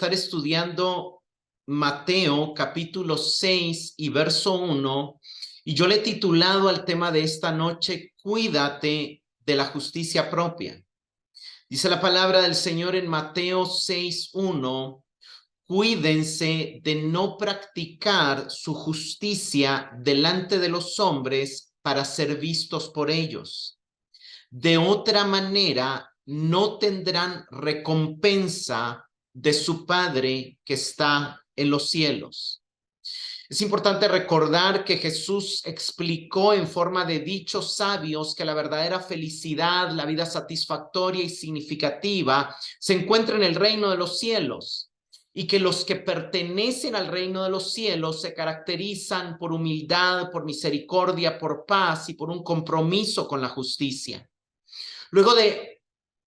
estar estudiando Mateo capítulo 6 y verso 1, y yo le he titulado al tema de esta noche, Cuídate de la justicia propia. Dice la palabra del Señor en Mateo 6:1, cuídense de no practicar su justicia delante de los hombres para ser vistos por ellos. De otra manera, no tendrán recompensa de su Padre que está en los cielos. Es importante recordar que Jesús explicó en forma de dichos sabios que la verdadera felicidad, la vida satisfactoria y significativa se encuentra en el reino de los cielos, y que los que pertenecen al reino de los cielos se caracterizan por humildad, por misericordia, por paz y por un compromiso con la justicia. Luego de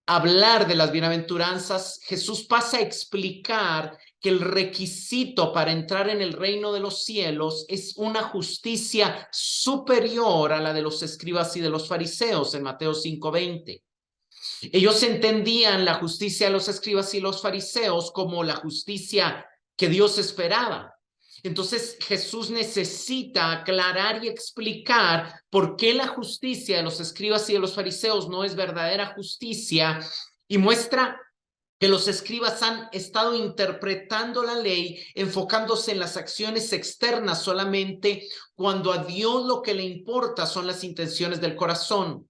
hablar de las bienaventuranzas, Jesús pasa a explicar que el requisito para entrar en el reino de los cielos es una justicia superior a la de los escribas y de los fariseos en Mateo 5:20. Ellos entendían la justicia de los escribas y los fariseos como la justicia que Dios esperaba. Entonces Jesús necesita aclarar y explicar por qué la justicia de los escribas y de los fariseos no es verdadera justicia, y muestra que los escribas han estado interpretando la ley enfocándose en las acciones externas solamente, cuando a Dios lo que le importa son las intenciones del corazón.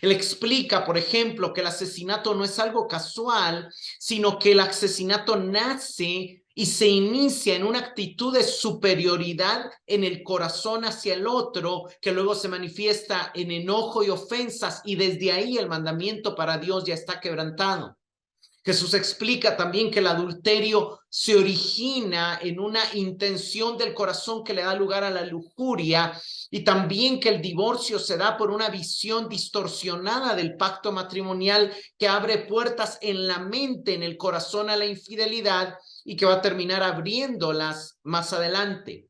Él explica, por ejemplo, que el asesinato no es algo casual, sino que el asesinato nace y se inicia en una actitud de superioridad en el corazón hacia el otro, que luego se manifiesta en enojo y ofensas, y desde ahí el mandamiento para Dios ya está quebrantado. Jesús explica también que el adulterio se origina en una intención del corazón que le da lugar a la lujuria, y también que el divorcio se da por una visión distorsionada del pacto matrimonial que abre puertas en la mente, en el corazón, a la infidelidad, y que va a terminar abriéndolas más adelante.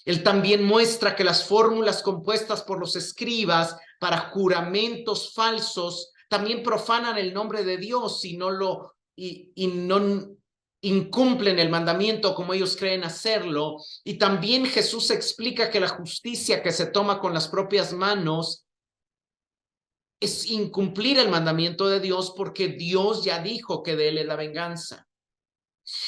Él también muestra que las fórmulas compuestas por los escribas para juramentos falsos también profanan el nombre de Dios y no incumplen el mandamiento como ellos creen hacerlo. Y también Jesús explica que la justicia que se toma con las propias manos es incumplir el mandamiento de Dios, porque Dios ya dijo que de él es la venganza.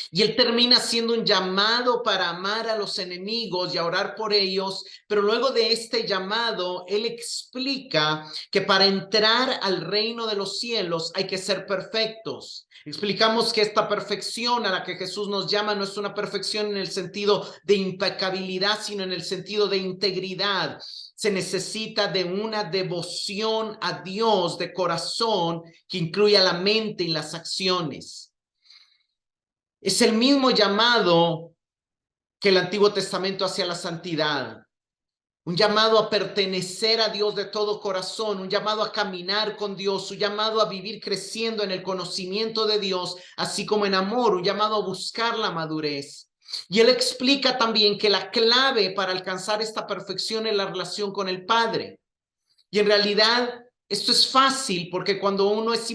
Y él termina haciendo un llamado para amar a los enemigos y a orar por ellos, pero luego de este llamado, él explica que para entrar al reino de los cielos hay que ser perfectos. Explicamos que esta perfección a la que Jesús nos llama no es una perfección en el sentido de impecabilidad, sino en el sentido de integridad. Se necesita de una devoción a Dios de corazón que incluya la mente y las acciones. Es el mismo llamado que el Antiguo Testamento hacia la santidad, un llamado a pertenecer a Dios de todo corazón, un llamado a caminar con Dios, un llamado a vivir creciendo en el conocimiento de Dios, así como en amor, un llamado a buscar la madurez. Y él explica también que la clave para alcanzar esta perfección es la relación con el Padre. Y en realidad esto es fácil, porque cuando uno es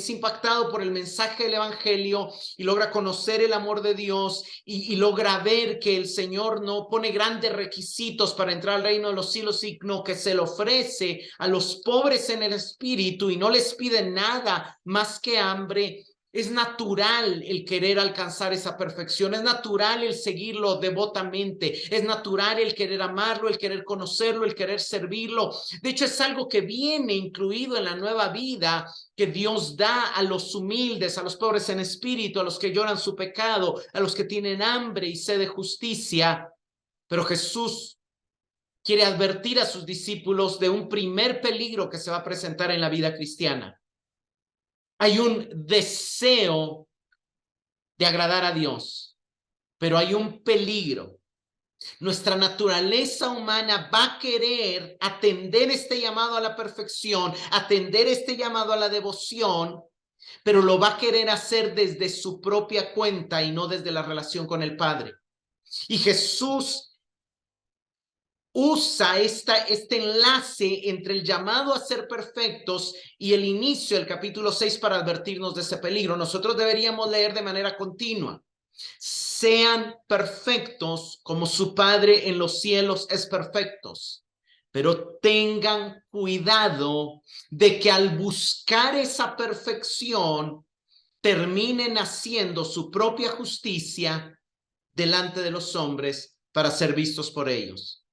impactado por el mensaje del evangelio y logra conocer el amor de Dios y logra ver que el Señor no pone grandes requisitos para entrar al reino de los cielos, sino que se lo ofrece a los pobres en el espíritu y no les pide nada más que hambre, es natural el querer alcanzar esa perfección, es natural el seguirlo devotamente, es natural el querer amarlo, el querer conocerlo, el querer servirlo. De hecho, es algo que viene incluido en la nueva vida que Dios da a los humildes, a los pobres en espíritu, a los que lloran su pecado, a los que tienen hambre y sed de justicia. Pero Jesús quiere advertir a sus discípulos de un primer peligro que se va a presentar en la vida cristiana. Hay un deseo de agradar a Dios, pero hay un peligro. Nuestra naturaleza humana va a querer atender este llamado a la perfección, atender este llamado a la devoción, pero lo va a querer hacer desde su propia cuenta y no desde la relación con el Padre. Y Jesús usa este enlace entre el llamado a ser perfectos y el inicio del capítulo 6 para advertirnos de ese peligro. Nosotros deberíamos leer de manera continua. Sean perfectos como su Padre en los cielos es perfectos. Pero tengan cuidado de que al buscar esa perfección terminen haciendo su propia justicia delante de los hombres para ser vistos por ellos.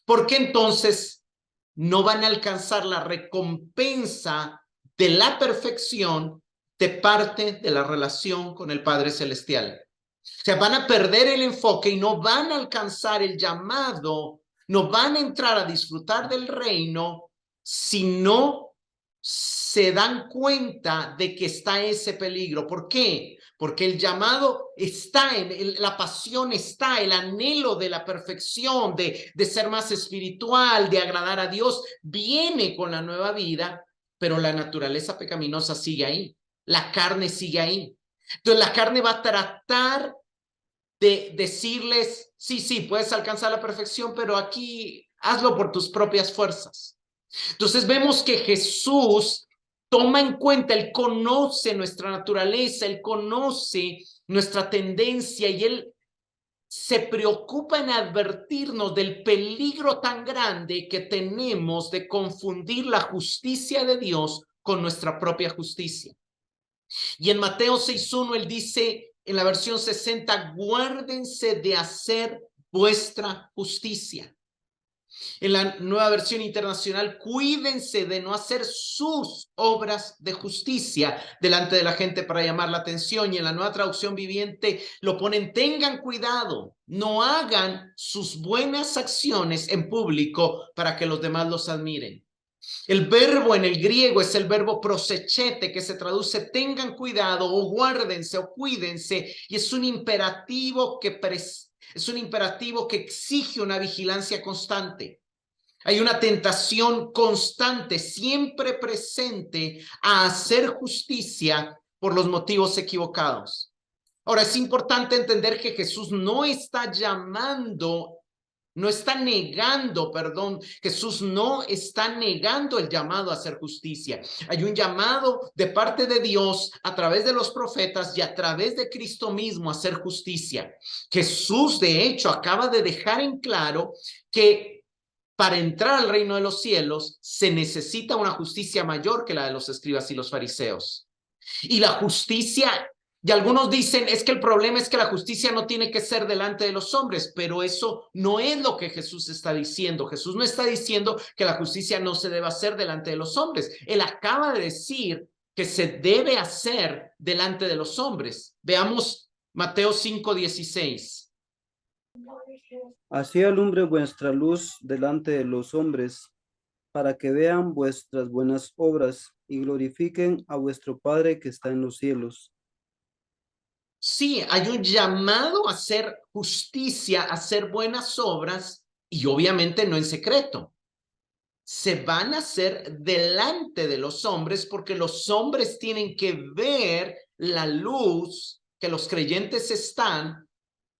Porque entonces no van a alcanzar la recompensa de la perfección de parte de la relación con el Padre Celestial. O sea, van a perder el enfoque y no van a alcanzar el llamado, no van a entrar a disfrutar del reino si no se dan cuenta de que está ese peligro. ¿Por qué? Porque el llamado está, la pasión está, el anhelo de la perfección, de ser más espiritual, de agradar a Dios, viene con la nueva vida, pero la naturaleza pecaminosa sigue ahí, la carne sigue ahí. Entonces la carne va a tratar de decirles, sí, puedes alcanzar la perfección, pero aquí hazlo por tus propias fuerzas. Entonces vemos que Jesús toma en cuenta, Él conoce nuestra naturaleza, Él conoce nuestra tendencia y Él se preocupa en advertirnos del peligro tan grande que tenemos de confundir la justicia de Dios con nuestra propia justicia. Y en Mateo 6:1 Él dice en la versión 60, guárdense de hacer vuestra justicia. En la nueva versión internacional, cuídense de no hacer sus obras de justicia delante de la gente para llamar la atención. Y en la nueva traducción viviente lo ponen, tengan cuidado, no hagan sus buenas acciones en público para que los demás los admiren. El verbo en el griego es el verbo prosechete, que se traduce tengan cuidado o guárdense o cuídense, y es un imperativo que exige una vigilancia constante. Hay una tentación constante, siempre presente, a hacer justicia por los motivos equivocados. Ahora, es importante entender que Jesús no está Jesús no está negando el llamado a hacer justicia. Hay un llamado de parte de Dios a través de los profetas y a través de Cristo mismo a hacer justicia. Jesús, de hecho, acaba de dejar en claro que para entrar al reino de los cielos se necesita una justicia mayor que la de los escribas y los fariseos. Y la justicia, y algunos dicen, es que el problema es que la justicia no tiene que ser delante de los hombres, pero eso no es lo que Jesús está diciendo. Jesús no está diciendo que la justicia no se deba hacer delante de los hombres. Él acaba de decir que se debe hacer delante de los hombres. Veamos Mateo 5:16. Así alumbre vuestra luz delante de los hombres, para que vean vuestras buenas obras y glorifiquen a vuestro Padre que está en los cielos. Sí, hay un llamado a hacer justicia, a hacer buenas obras, y obviamente no en secreto. Se van a hacer delante de los hombres porque los hombres tienen que ver la luz que los creyentes están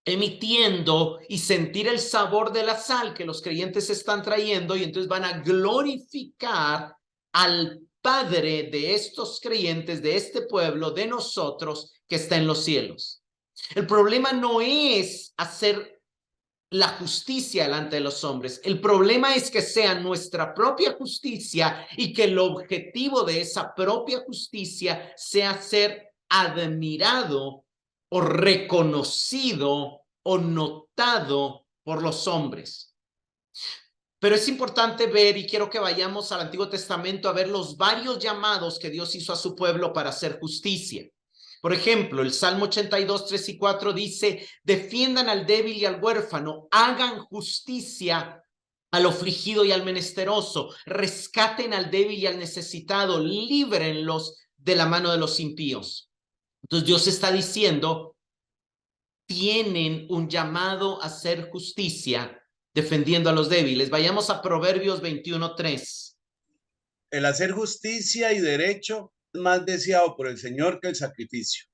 emitiendo y sentir el sabor de la sal que los creyentes están trayendo, y entonces van a glorificar al Padre de estos creyentes, de este pueblo, de nosotros que está en los cielos. El problema no es hacer la justicia delante de los hombres. El problema es que sea nuestra propia justicia y que el objetivo de esa propia justicia sea ser admirado o reconocido o notado por los hombres. Pero es importante ver, y quiero que vayamos al Antiguo Testamento a ver los varios llamados que Dios hizo a su pueblo para hacer justicia. Por ejemplo, el Salmo 82, 3 y 4 dice, defiendan al débil y al huérfano, hagan justicia al afligido y al menesteroso, rescaten al débil y al necesitado, líbrenlos de la mano de los impíos. Entonces Dios está diciendo, tienen un llamado a hacer justicia defendiendo a los débiles. Vayamos a Proverbios 21:3. El hacer justicia y derecho es más deseado por el Señor que el sacrificio.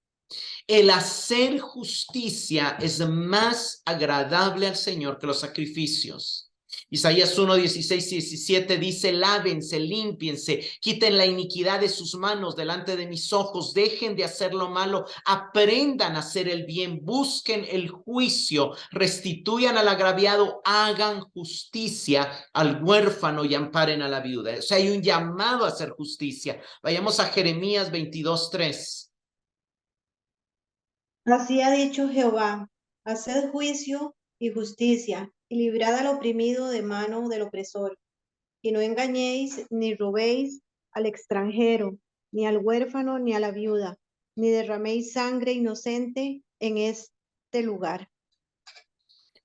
El hacer justicia es más agradable al Señor que los sacrificios. Isaías 1, 16 y 17 dice, lávense, límpiense, quiten la iniquidad de sus manos delante de mis ojos, dejen de hacer lo malo, aprendan a hacer el bien, busquen el juicio, restituyan al agraviado, hagan justicia al huérfano y amparen a la viuda. O sea, hay un llamado a hacer justicia. Vayamos a Jeremías 22, 3. Así ha dicho Jehová, haced juicio y justicia, y librad al oprimido de mano del opresor, y no engañéis ni robéis al extranjero, ni al huérfano, ni a la viuda, ni derraméis sangre inocente en este lugar.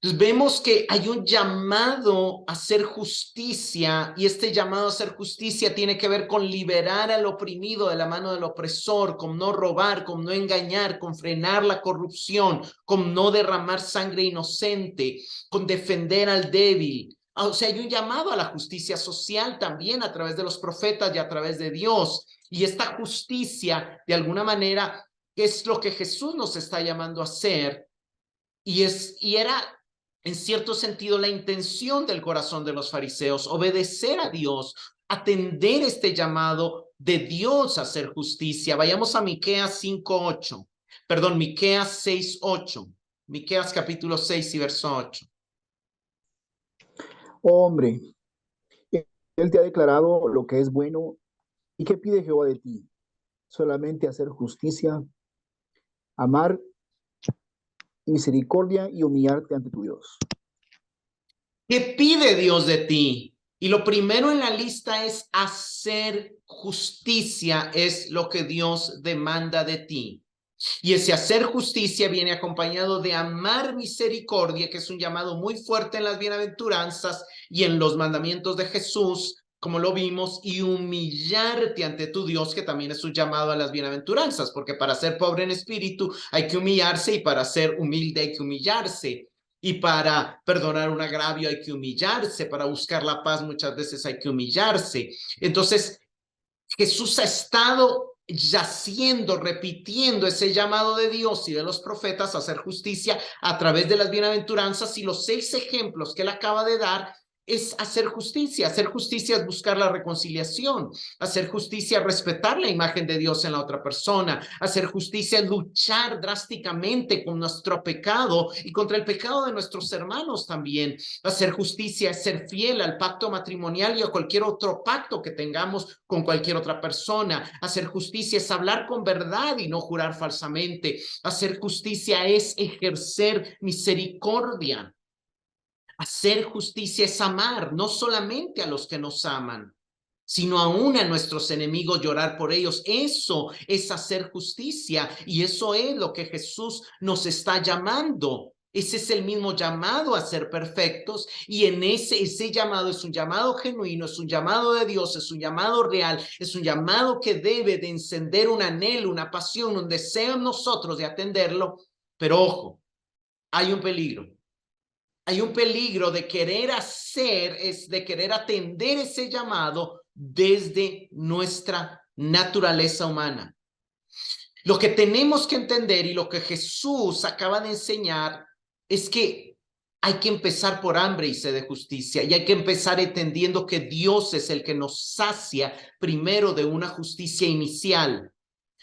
Entonces vemos que hay un llamado a hacer justicia, y este llamado a hacer justicia tiene que ver con liberar al oprimido de la mano del opresor, con no robar, con no engañar, con frenar la corrupción, con no derramar sangre inocente, con defender al débil. O sea, hay un llamado a la justicia social también a través de los profetas y a través de Dios. Y esta justicia, de alguna manera, es lo que Jesús nos está llamando a hacer. Y era en cierto sentido la intención del corazón de los fariseos, obedecer a Dios, atender este llamado de Dios a hacer justicia. Vayamos a Miqueas 5:8, perdón, Miqueas 6:8, Miqueas capítulo 6 y verso 8. Oh, hombre, Él te ha declarado lo que es bueno. ¿Y qué pide Jehová de ti? Solamente hacer justicia, amar misericordia y humillarte ante tu Dios. ¿Qué pide Dios de ti? Y lo primero en la lista es hacer justicia, es lo que Dios demanda de ti. Y ese hacer justicia viene acompañado de amar misericordia, que es un llamado muy fuerte en las bienaventuranzas y en los mandamientos de Jesús, como lo vimos, y humillarte ante tu Dios, que también es un llamado a las bienaventuranzas, porque para ser pobre en espíritu hay que humillarse, y para ser humilde hay que humillarse. Y para perdonar un agravio hay que humillarse, para buscar la paz muchas veces hay que humillarse. Entonces, Jesús ha estado yaciendo, repitiendo ese llamado de Dios y de los profetas a hacer justicia a través de las bienaventuranzas, y los 6 ejemplos que él acaba de dar es hacer justicia. Hacer justicia es buscar la reconciliación. Hacer justicia es respetar la imagen de Dios en la otra persona. Hacer justicia es luchar drásticamente con nuestro pecado y contra el pecado de nuestros hermanos también. Hacer justicia es ser fiel al pacto matrimonial y a cualquier otro pacto que tengamos con cualquier otra persona. Hacer justicia es hablar con verdad y no jurar falsamente. Hacer justicia es ejercer misericordia. Hacer justicia es amar, no solamente a los que nos aman, sino aún a nuestros enemigos, llorar por ellos. Eso es hacer justicia, y eso es lo que Jesús nos está llamando. Ese es el mismo llamado a ser perfectos, y en ese llamado es un llamado genuino, es un llamado de Dios, es un llamado real, es un llamado que debe de encender un anhelo, una pasión, un deseo en nosotros de atenderlo. Pero ojo, hay un peligro. Hay un peligro de querer de querer atender ese llamado desde nuestra naturaleza humana. Lo que tenemos que entender, y lo que Jesús acaba de enseñar, es que hay que empezar por hambre y sed de justicia, y hay que empezar entendiendo que Dios es el que nos sacia primero de una justicia inicial.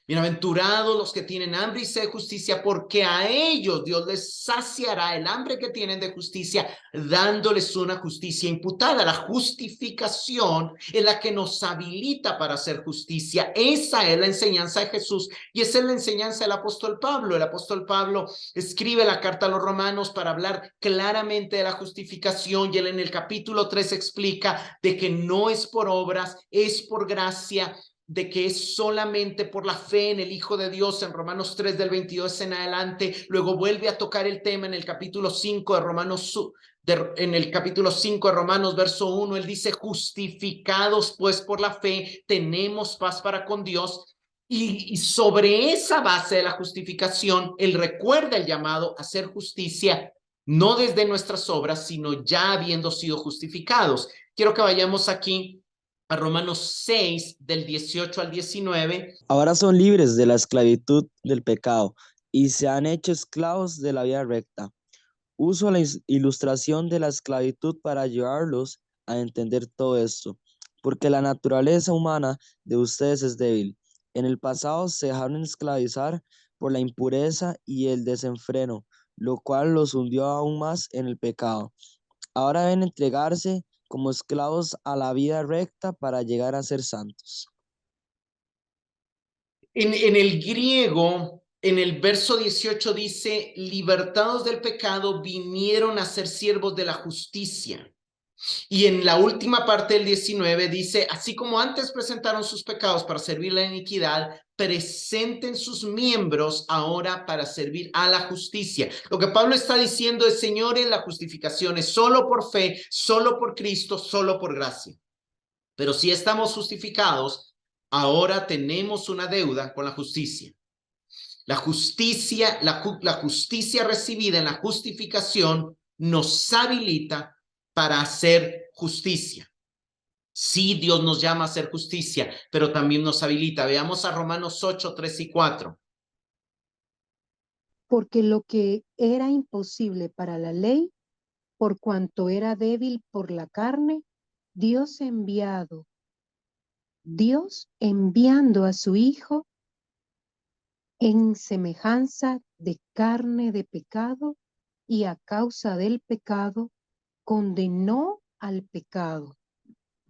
Bienaventurados los que tienen hambre y sed de justicia, porque a ellos Dios les saciará el hambre que tienen de justicia, dándoles una justicia imputada. La justificación es la que nos habilita para hacer justicia. Esa es la enseñanza de Jesús, y esa es la enseñanza del apóstol Pablo. El apóstol Pablo escribe la carta a los Romanos para hablar claramente de la justificación, y él en el capítulo 3 explica de que no es por obras, es por gracia, de que es solamente por la fe en el Hijo de Dios, en Romanos 3 del 22 en adelante. Luego vuelve a tocar el tema en el capítulo 5 de Romanos, verso 1, él dice: justificados pues por la fe, tenemos paz para con Dios. Y sobre esa base de la justificación, él recuerda el llamado a hacer justicia, no desde nuestras obras, sino ya habiendo sido justificados. Quiero que vayamos aquí a Romanos 6, del 18 al 19. Ahora son libres de la esclavitud del pecado y se han hecho esclavos de la vida recta. Uso la ilustración de la esclavitud para ayudarlos a entender todo esto, porque la naturaleza humana de ustedes es débil. En el pasado se dejaron esclavizar por la impureza y el desenfreno, lo cual los hundió aún más en el pecado. Ahora deben entregarse como esclavos a la vida recta para llegar a ser santos. En el griego, en el verso 18 dice, libertados del pecado, vinieron a ser siervos de la justicia. Y en la última parte del 19 dice, así como antes presentaron sus pecados para servir la iniquidad, presenten sus miembros ahora para servir a la justicia. Lo que Pablo está diciendo es, señores, la justificación es solo por fe, solo por Cristo, solo por gracia. Pero si estamos justificados, ahora tenemos una deuda con la justicia. La justicia, la justicia recibida en la justificación nos habilita para hacer justicia. Sí, Dios nos llama a hacer justicia, pero también nos habilita. Veamos a Romanos 8, 3 y 4. Porque lo que era imposible para la ley, por cuanto era débil por la carne, Dios enviando a su Hijo en semejanza de carne de pecado, y a causa del pecado, condenó al pecado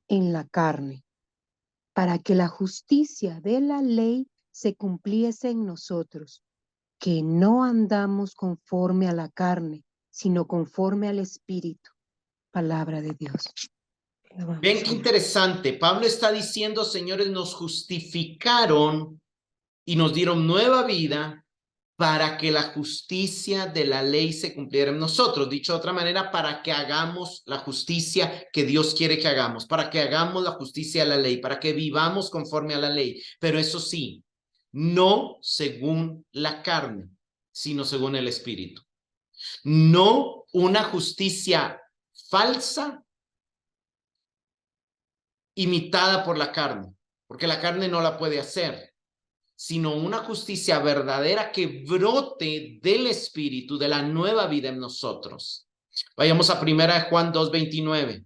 en la carne, para que la justicia de la ley se cumpliese en nosotros, que no andamos conforme a la carne, sino conforme al Espíritu. Palabra de Dios. Ven qué interesante. Pablo está diciendo, señores, nos justificaron y nos dieron nueva vida para que la justicia de la ley se cumpliera en nosotros. Dicho de otra manera, para que hagamos la justicia que Dios quiere que hagamos, para que hagamos la justicia de la ley, para que vivamos conforme a la ley. Pero eso sí, no según la carne, sino según el Espíritu. No una justicia falsa imitada por la carne, porque la carne no la puede hacer, sino una justicia verdadera que brote del Espíritu, de la nueva vida en nosotros. Vayamos a 1 Juan 2:29.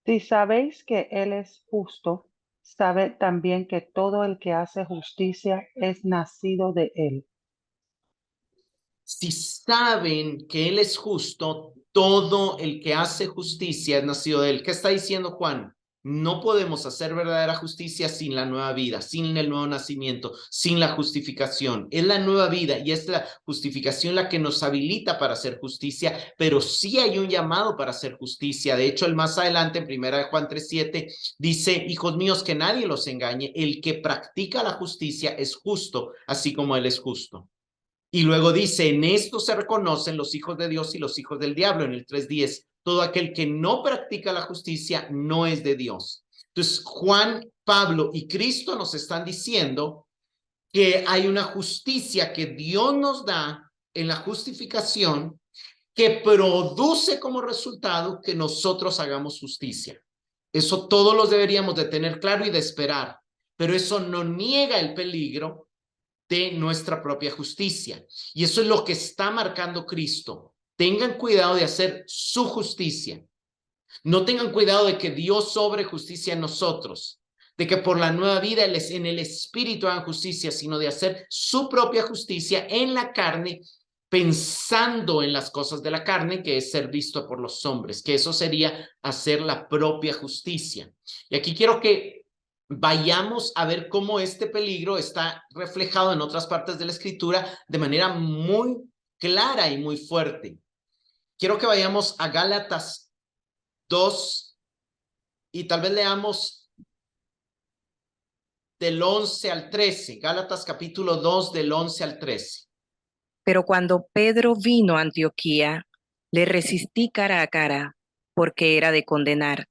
Si sabéis que Él es justo, sabed también que todo el que hace justicia es nacido de Él. Si saben que Él es justo, todo el que hace justicia es nacido de Él. ¿Qué está diciendo Juan? No podemos hacer verdadera justicia sin la nueva vida, sin el nuevo nacimiento, sin la justificación. Es la nueva vida y es la justificación la que nos habilita para hacer justicia, pero sí hay un llamado para hacer justicia. De hecho, el más adelante, en 1 Juan 3:7, dice, hijos míos, que nadie los engañe. El que practica la justicia es justo, así como Él es justo. Y luego dice, en esto se reconocen los hijos de Dios y los hijos del diablo, en el 3:10. Todo aquel que no practica la justicia no es de Dios. Entonces, Juan, Pablo y Cristo nos están diciendo que hay una justicia que Dios nos da en la justificación que produce como resultado que nosotros hagamos justicia. Eso todos los deberíamos de tener claro y de esperar, pero eso no niega el peligro de nuestra propia justicia. Y eso es lo que está marcando Cristo. Tengan cuidado de hacer su justicia. No tengan cuidado de que Dios sobre justicia en nosotros, de que por la nueva vida en el Espíritu hagan justicia, sino de hacer su propia justicia en la carne, pensando en las cosas de la carne, que es ser visto por los hombres, que eso sería hacer la propia justicia. Y aquí quiero que vayamos a ver cómo este peligro está reflejado en otras partes de la Escritura de manera muy clara y muy fuerte. Quiero que vayamos a Gálatas 2 y tal vez leamos del 11 al 13. Gálatas capítulo 2 del 11 al 13. Pero cuando Pedro vino a Antioquía, le resistí cara a cara, porque era de condenar.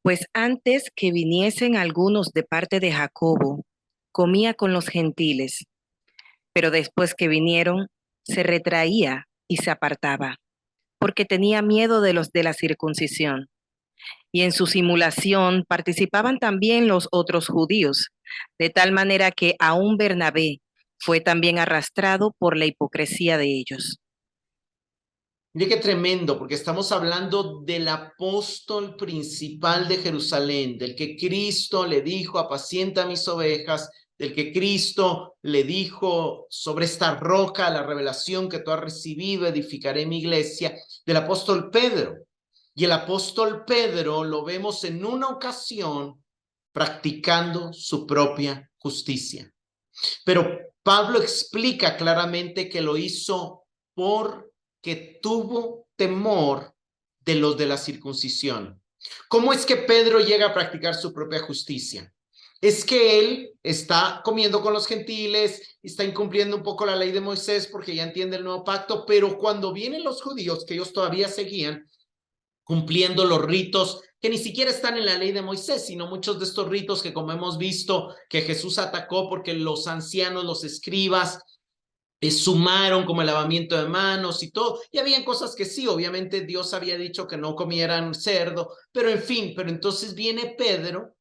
Pues antes que viniesen algunos de parte de Jacobo, comía con los gentiles, pero después que vinieron, se retraía y se apartaba, porque tenía miedo de los de la circuncisión. Y en su simulación participaban también los otros judíos, de tal manera que aún Bernabé fue también arrastrado por la hipocresía de ellos. Mire qué tremendo, porque estamos hablando del apóstol principal de Jerusalén, del que Cristo le dijo, apacienta mis ovejas, del que Cristo le dijo, sobre esta roca, la revelación que tú has recibido, edificaré mi iglesia, del apóstol Pedro. Y el apóstol Pedro lo vemos en una ocasión practicando su propia justicia. Pero Pablo explica claramente que lo hizo porque tuvo temor de los de la circuncisión. ¿Cómo es que Pedro llega a practicar su propia justicia? Es que él está comiendo con los gentiles, está incumpliendo un poco la ley de Moisés porque ya entiende el nuevo pacto, pero cuando vienen los judíos, que ellos todavía seguían cumpliendo los ritos que ni siquiera están en la ley de Moisés, sino muchos de estos ritos que, como hemos visto, que Jesús atacó porque los ancianos, los escribas, sumaron como el lavamiento de manos y todo, y habían cosas que sí, obviamente Dios había dicho que no comieran cerdo, pero en fin, pero entonces viene Pedro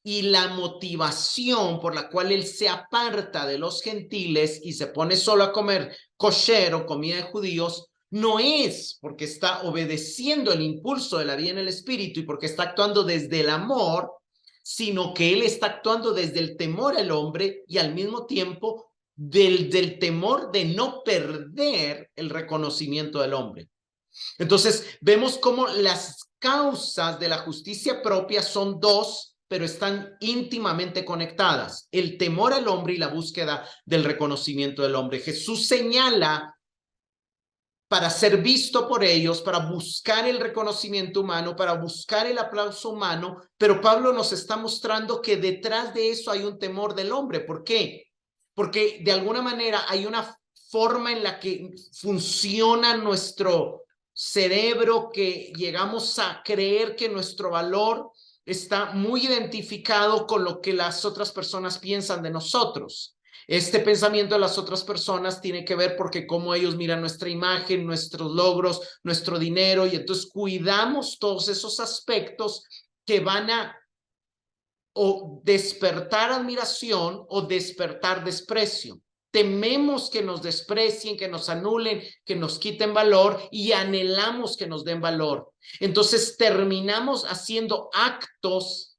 y la motivación por la cual él se aparta de los gentiles y se pone solo a comer kosher o comida de judíos, no es porque está obedeciendo el impulso de la vida en el espíritu y porque está actuando desde el amor, sino que él está actuando desde el temor al hombre y al mismo tiempo del temor de no perder el reconocimiento del hombre. Entonces, vemos cómo las causas de la justicia propia son dos, pero están íntimamente conectadas: el temor al hombre y la búsqueda del reconocimiento del hombre. Jesús señala para ser visto por ellos, para buscar el reconocimiento humano, para buscar el aplauso humano, pero Pablo nos está mostrando que detrás de eso hay un temor del hombre. ¿Por qué? Porque de alguna manera hay una forma en la que funciona nuestro cerebro, que llegamos a creer que nuestro valor está muy identificado con lo que las otras personas piensan de nosotros. Este pensamiento de las otras personas tiene que ver porque cómo ellos miran nuestra imagen, nuestros logros, nuestro dinero, y entonces cuidamos todos esos aspectos que van a o despertar admiración o despertar desprecio. Tememos que nos desprecien, que nos anulen, que nos quiten valor, y anhelamos que nos den valor. Entonces terminamos haciendo actos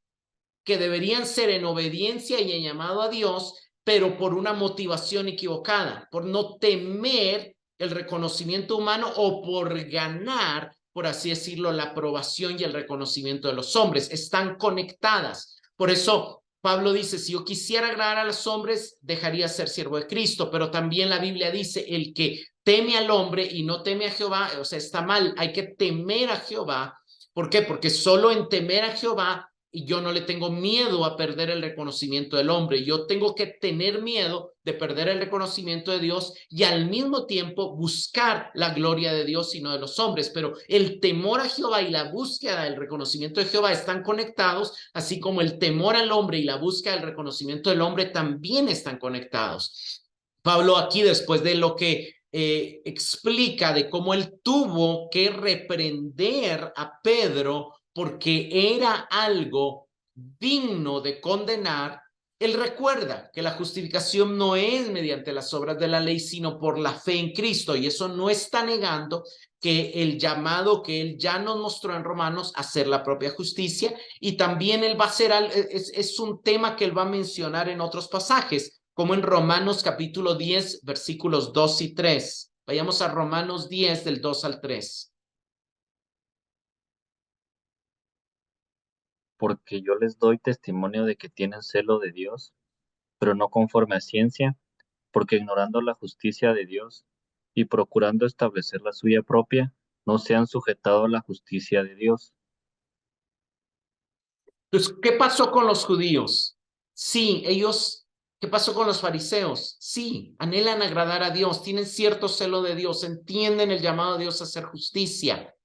que deberían ser en obediencia y en llamado a Dios, pero por una motivación equivocada, por no temer el reconocimiento humano o por ganar, por así decirlo, la aprobación y el reconocimiento de los hombres. Están conectadas. Por eso Pablo dice, si yo quisiera agradar a los hombres, dejaría ser siervo de Cristo, pero también la Biblia dice, el que teme al hombre y no teme a Jehová, o sea, está mal. Hay que temer a Jehová. ¿Por qué? Porque solo en temer a Jehová, y yo no le tengo miedo a perder el reconocimiento del hombre. Yo tengo que tener miedo de perder el reconocimiento de Dios y al mismo tiempo buscar la gloria de Dios y no de los hombres. Pero el temor a Jehová y la búsqueda del reconocimiento de Jehová están conectados, así como el temor al hombre y la búsqueda del reconocimiento del hombre también están conectados. Pablo aquí, después de lo que explica de cómo él tuvo que reprender a Pedro porque era algo digno de condenar, él recuerda que la justificación no es mediante las obras de la ley, sino por la fe en Cristo, y eso no está negando que el llamado que él ya nos mostró en Romanos, hacer la propia justicia, y también él va a hacer, es un tema que él va a mencionar en otros pasajes, como en Romanos capítulo 10, versículos 2 y 3. Vayamos a Romanos 10, del 2 al 3. Porque yo les doy testimonio de que tienen celo de Dios, pero no conforme a ciencia, porque ignorando la justicia de Dios y procurando establecer la suya propia, no se han sujetado a la justicia de Dios. Entonces, ¿qué pasó con los judíos? Sí, ellos, ¿qué pasó con los fariseos? Sí, anhelan agradar a Dios, tienen cierto celo de Dios, entienden el llamado de Dios a hacer justicia,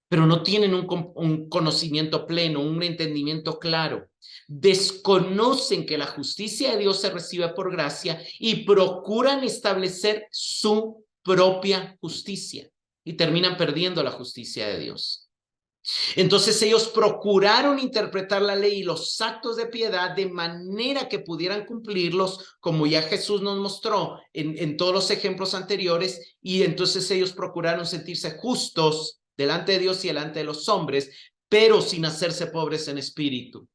pero no tienen un conocimiento pleno, un entendimiento claro. Desconocen que la justicia de Dios se recibe por gracia y procuran establecer su propia justicia y terminan perdiendo la justicia de Dios. Entonces ellos procuraron interpretar la ley y los actos de piedad de manera que pudieran cumplirlos, como ya Jesús nos mostró en todos los ejemplos anteriores, y entonces ellos procuraron sentirse justos delante de Dios y delante de los hombres, pero sin hacerse pobres en espíritu,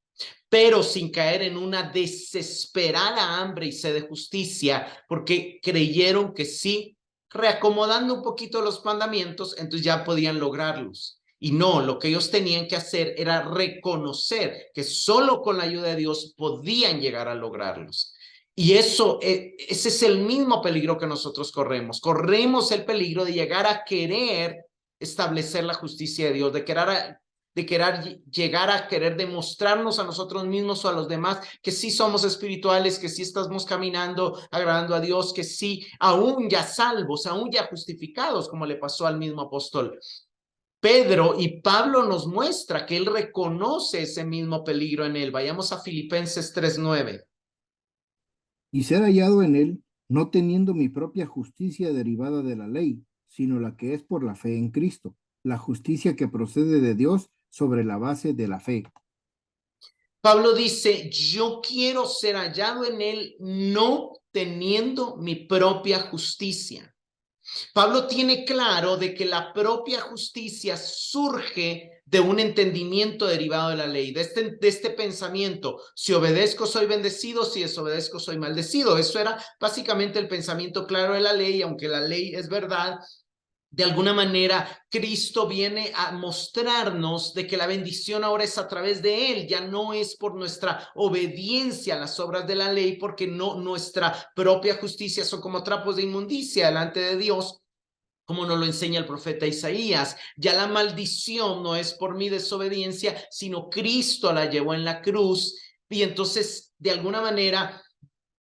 pero sin caer en una desesperada hambre y sed de justicia, porque creyeron que sí, reacomodando un poquito los mandamientos, entonces ya podían lograrlos. Y no, lo que ellos tenían que hacer era reconocer que solo con la ayuda de Dios podían llegar a lograrlos. Y ese es el mismo peligro que nosotros corremos. Corremos el peligro de llegar a querer establecer la justicia de Dios, de querer llegar a querer demostrarnos a nosotros mismos o a los demás que sí somos espirituales, que sí estamos caminando, agradando a Dios, que sí, aún ya salvos, aún ya justificados, como le pasó al mismo apóstol Pedro, y Pablo nos muestra que él reconoce ese mismo peligro en él. Vayamos a Filipenses 3:9. Y ser hallado en él, no teniendo mi propia justicia derivada de la ley, sino la que es por la fe en Cristo, la justicia que procede de Dios sobre la base de la fe. Pablo dice, yo quiero ser hallado en él, no teniendo mi propia justicia. Pablo tiene claro de que la propia justicia surge de un entendimiento derivado de la ley, de este pensamiento: si obedezco soy bendecido, si desobedezco soy maldecido. Eso era básicamente el pensamiento claro de la ley, aunque la ley es verdad. De alguna manera, Cristo viene a mostrarnos de que la bendición ahora es a través de él, ya no es por nuestra obediencia a las obras de la ley, porque no, nuestra propia justicia son como trapos de inmundicia delante de Dios, como nos lo enseña el profeta Isaías. Ya la maldición no es por mi desobediencia, sino Cristo la llevó en la cruz. Y entonces, de alguna manera,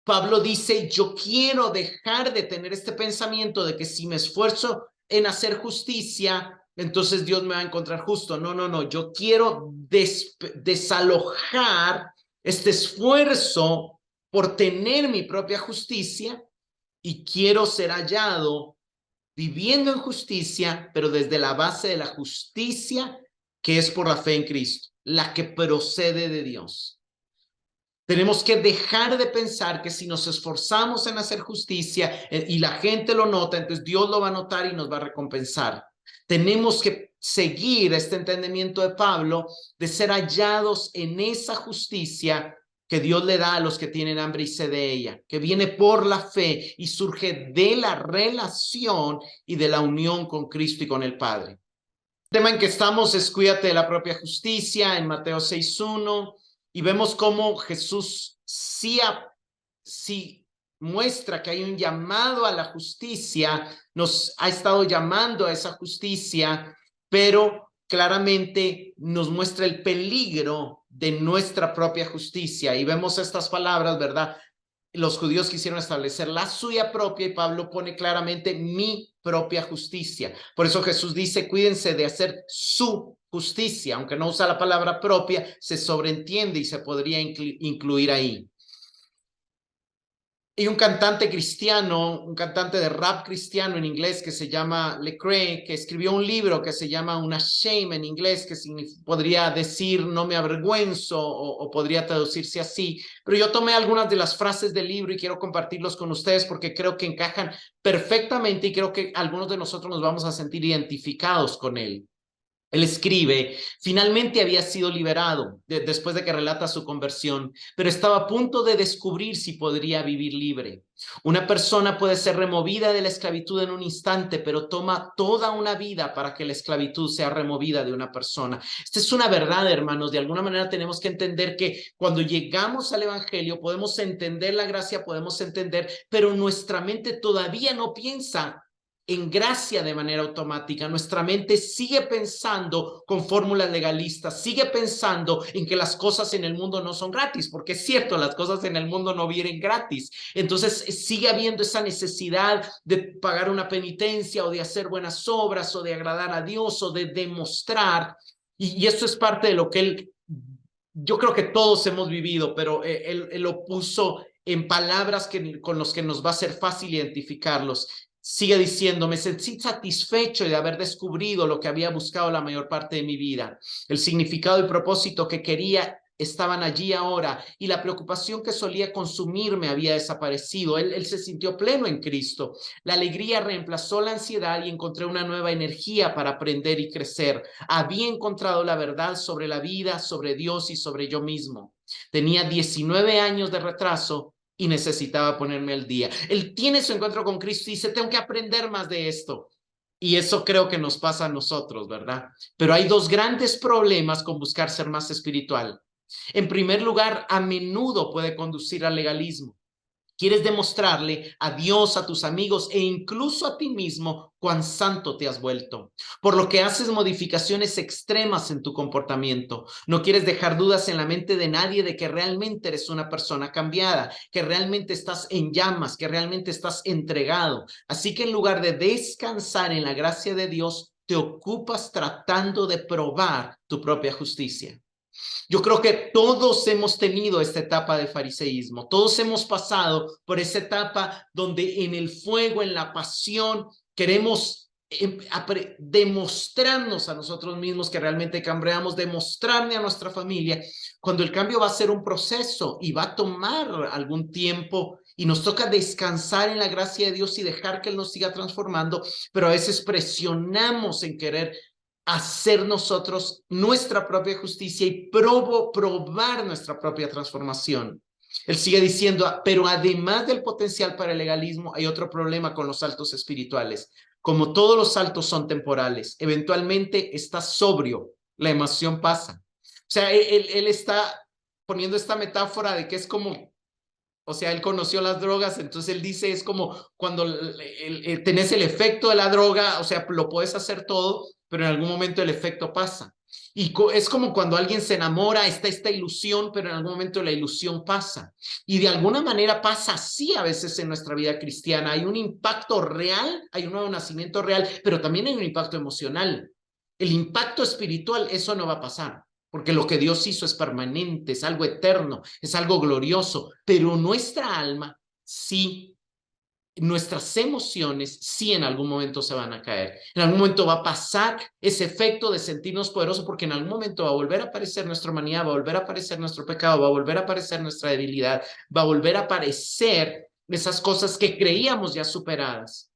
Pablo dice, yo quiero dejar de tener este pensamiento de que si me esfuerzo en hacer justicia, entonces Dios me va a encontrar justo. No, yo quiero desalojar este esfuerzo por tener mi propia justicia y quiero ser hallado viviendo en justicia, pero desde la base de la justicia que es por la fe en Cristo, la que procede de Dios. Tenemos que dejar de pensar que si nos esforzamos en hacer justicia y la gente lo nota, entonces Dios lo va a notar y nos va a recompensar. Tenemos que seguir este entendimiento de Pablo de ser hallados en esa justicia que Dios le da a los que tienen hambre y sed de ella, que viene por la fe y surge de la relación y de la unión con Cristo y con el Padre. El tema en que estamos es cuídate de la propia justicia, en Mateo 6:1. Y vemos cómo Jesús sí muestra que hay un llamado a la justicia, nos ha estado llamando a esa justicia, pero claramente nos muestra el peligro de nuestra propia justicia. Y vemos estas palabras, ¿verdad? Los judíos quisieron establecer la suya propia y Pablo pone claramente mi propia justicia. Por eso Jesús dice, cuídense de hacer su justicia, aunque no usa la palabra propia, se sobreentiende y se podría incluir ahí. Y un cantante cristiano, un cantante de rap cristiano en inglés que se llama Lecrae, que escribió un libro que se llama Unashamed en inglés, que podría decir no me avergüenzo o podría traducirse así. Pero yo tomé algunas de las frases del libro y quiero compartirlos con ustedes porque creo que encajan perfectamente y creo que algunos de nosotros nos vamos a sentir identificados con él. Él escribe, finalmente había sido liberado después de que relata su conversión, pero estaba a punto de descubrir si podría vivir libre. Una persona puede ser removida de la esclavitud en un instante, pero toma toda una vida para que la esclavitud sea removida de una persona. Esta es una verdad, hermanos. De alguna manera tenemos que entender que cuando llegamos al evangelio podemos entender la gracia, podemos entender, pero nuestra mente todavía no piensa en gracia de manera automática. Nuestra mente sigue pensando con fórmulas legalistas, sigue pensando en que las cosas en el mundo no son gratis, porque es cierto, las cosas en el mundo no vienen gratis. Entonces sigue habiendo esa necesidad de pagar una penitencia o de hacer buenas obras o de agradar a Dios o de demostrar. Y esto es parte de lo que yo creo que todos hemos vivido, pero él lo puso en palabras con los que nos va a ser fácil identificarlos. Sigue diciendo, me sentí satisfecho de haber descubrido lo que había buscado la mayor parte de mi vida. El significado y propósito que quería estaban allí ahora y la preocupación que solía consumirme había desaparecido. Él se sintió pleno en Cristo. La alegría reemplazó la ansiedad y encontré una nueva energía para aprender y crecer. Había encontrado la verdad sobre la vida, sobre Dios y sobre yo mismo. Tenía 19 años de retraso y necesitaba ponerme al día. Él tiene su encuentro con Cristo y dice, tengo que aprender más de esto. Y eso creo que nos pasa a nosotros, ¿verdad? Pero hay dos grandes problemas con buscar ser más espiritual. En primer lugar, a menudo puede conducir al legalismo. Quieres demostrarle a Dios, a tus amigos e incluso a ti mismo cuán santo te has vuelto, por lo que haces modificaciones extremas en tu comportamiento. No quieres dejar dudas en la mente de nadie de que realmente eres una persona cambiada, que realmente estás en llamas, que realmente estás entregado. Así que en lugar de descansar en la gracia de Dios, te ocupas tratando de probar tu propia justicia. Yo creo que todos hemos tenido esta etapa de fariseísmo, todos hemos pasado por esa etapa donde en el fuego, en la pasión, queremos demostrarnos a nosotros mismos que realmente cambiamos, demostrarle a nuestra familia, cuando el cambio va a ser un proceso y va a tomar algún tiempo y nos toca descansar en la gracia de Dios y dejar que Él nos siga transformando, pero a veces presionamos en querer hacer nosotros nuestra propia justicia y probar nuestra propia transformación. Él sigue diciendo, pero además del potencial para el legalismo, hay otro problema con los saltos espirituales. Como todos los saltos son temporales, eventualmente estás sobrio, la emoción pasa. O sea, él está poniendo esta metáfora de que es como, o sea, él conoció las drogas, entonces él dice, es como cuando tenés el efecto de la droga, o sea, lo puedes hacer todo, pero en algún momento el efecto pasa. Y es como cuando alguien se enamora, está esta ilusión, pero en algún momento la ilusión pasa. Y de alguna manera pasa así a veces en nuestra vida cristiana. Hay un impacto real, hay un nuevo nacimiento real, pero también hay un impacto emocional. El impacto espiritual, eso no va a pasar, porque lo que Dios hizo es permanente, es algo eterno, es algo glorioso, pero nuestra alma sí, nuestras emociones sí en algún momento se van a caer. En algún momento va a pasar ese efecto de sentirnos poderosos, porque en algún momento va a volver a aparecer nuestra humanidad, va a volver a aparecer nuestro pecado, va a volver a aparecer nuestra debilidad, va a volver a aparecer esas cosas que creíamos ya superadas.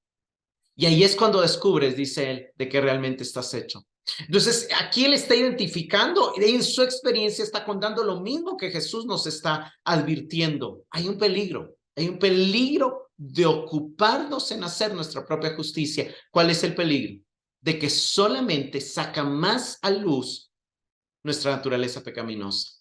Y ahí es cuando descubres, dice él, de qué realmente estás hecho. Entonces, aquí él está identificando, en su experiencia está contando lo mismo que Jesús nos está advirtiendo. Hay un peligro de ocuparnos en hacer nuestra propia justicia. ¿Cuál es el peligro? De que solamente saca más a luz nuestra naturaleza pecaminosa.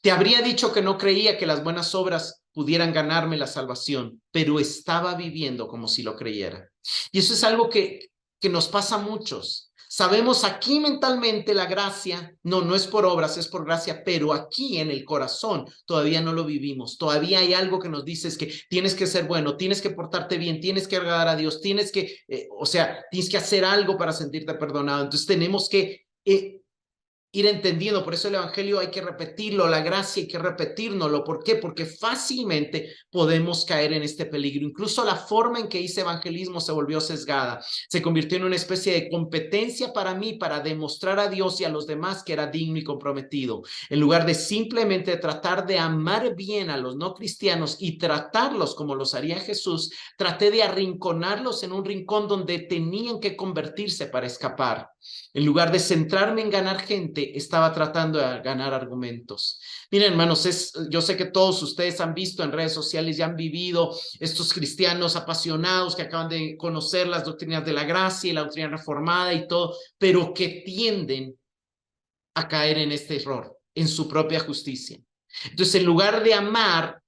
Te habría dicho que no creía que las buenas obras pudieran ganarme la salvación, pero estaba viviendo como si lo creyera. Y eso es algo que nos pasa a muchos. Sabemos aquí mentalmente la gracia, no es por obras, es por gracia, pero aquí en el corazón todavía no lo vivimos. Todavía hay algo que nos dice que tienes que ser bueno, tienes que portarte bien, tienes que agradar a Dios, tienes que hacer algo para sentirte perdonado. Entonces tenemos que ir entendiendo. Por eso el evangelio hay que repetirlo, la gracia hay que repetírnoslo. ¿Por qué? Porque fácilmente podemos caer en este peligro. Incluso la forma en que hice evangelismo se volvió sesgada. Se convirtió en una especie de competencia para mí, para demostrar a Dios y a los demás que era digno y comprometido. En lugar de simplemente tratar de amar bien a los no cristianos y tratarlos como los haría Jesús, traté de arrinconarlos en un rincón donde tenían que convertirse para escapar. En lugar de centrarme en ganar gente, estaba tratando de ganar argumentos. Miren, hermanos, yo sé que todos ustedes han visto en redes sociales y han vivido estos cristianos apasionados que acaban de conocer las doctrinas de la gracia y la doctrina reformada y todo, pero que tienden a caer en este error, en su propia justicia. Entonces, en lugar de amar,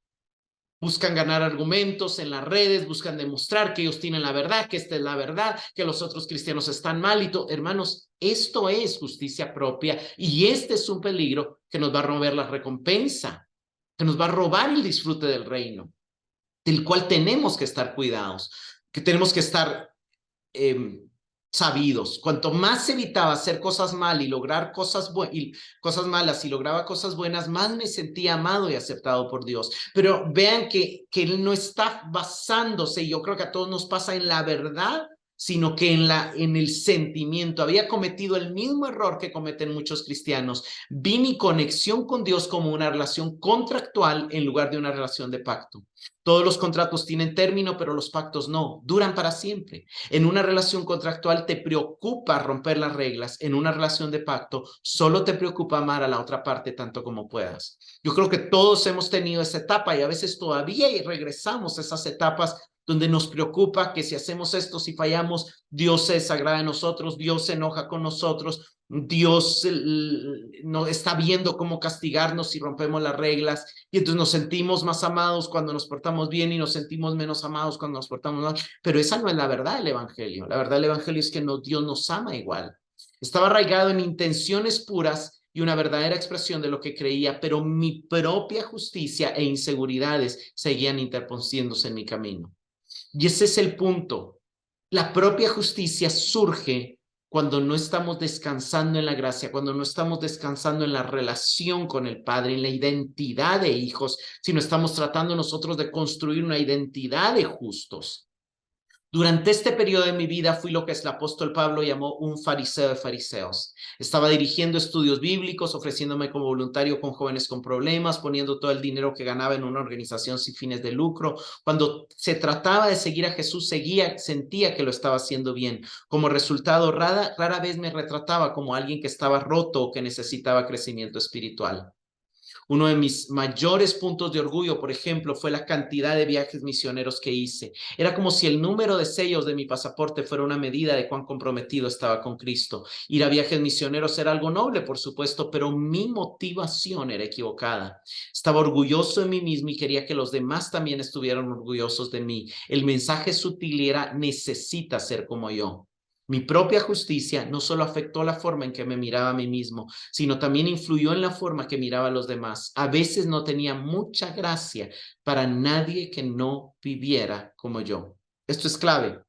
buscan ganar argumentos en las redes, buscan demostrar que ellos tienen la verdad, que esta es la verdad, que los otros cristianos están mal y todo. Hermanos, esto es justicia propia y este es un peligro que nos va a robar la recompensa, que nos va a robar el disfrute del reino, del cual tenemos que estar cuidados, que tenemos que estar sabidos. Cuanto más evitaba hacer cosas mal y lograr cosas malas y lograba cosas buenas, más me sentía amado y aceptado por Dios. Pero vean que Él no está basándose, y yo creo que a todos nos pasa, en la verdad, sino que en el sentimiento. Había cometido el mismo error que cometen muchos cristianos. Vi mi conexión con Dios como una relación contractual en lugar de una relación de pacto. Todos los contratos tienen término, pero los pactos no, duran para siempre. En una relación contractual te preocupa romper las reglas. En una relación de pacto solo te preocupa amar a la otra parte tanto como puedas. Yo creo que todos hemos tenido esa etapa y a veces todavía regresamos a esas etapas donde nos preocupa que si hacemos esto, si fallamos, Dios se desagrada de nosotros, Dios se enoja con nosotros, Dios no está viendo cómo castigarnos si rompemos las reglas, y entonces nos sentimos más amados cuando nos portamos bien y nos sentimos menos amados cuando nos portamos mal. Pero esa no es la verdad del evangelio. La verdad del evangelio es que Dios nos ama igual. Estaba arraigado en intenciones puras y una verdadera expresión de lo que creía, pero mi propia justicia e inseguridades seguían interponiéndose en mi camino. Y ese es el punto. La propia justicia surge cuando no estamos descansando en la gracia, cuando no estamos descansando en la relación con el Padre, en la identidad de hijos, sino estamos tratando nosotros de construir una identidad de justos. Durante este periodo de mi vida fui lo que el apóstol Pablo llamó un fariseo de fariseos. Estaba dirigiendo estudios bíblicos, ofreciéndome como voluntario con jóvenes con problemas, poniendo todo el dinero que ganaba en una organización sin fines de lucro. Cuando se trataba de seguir a Jesús, sentía que lo estaba haciendo bien. Como resultado, rara vez me retrataba como alguien que estaba roto o que necesitaba crecimiento espiritual. Uno de mis mayores puntos de orgullo, por ejemplo, fue la cantidad de viajes misioneros que hice. Era como si el número de sellos de mi pasaporte fuera una medida de cuán comprometido estaba con Cristo. Ir a viajes misioneros era algo noble, por supuesto, pero mi motivación era equivocada. Estaba orgulloso de mí mismo y quería que los demás también estuvieran orgullosos de mí. El mensaje sutil era: necesita ser como yo. Mi propia justicia no solo afectó la forma en que me miraba a mí mismo, sino también influyó en la forma que miraba a los demás. A veces no tenía mucha gracia para nadie que no viviera como yo. Esto es clave.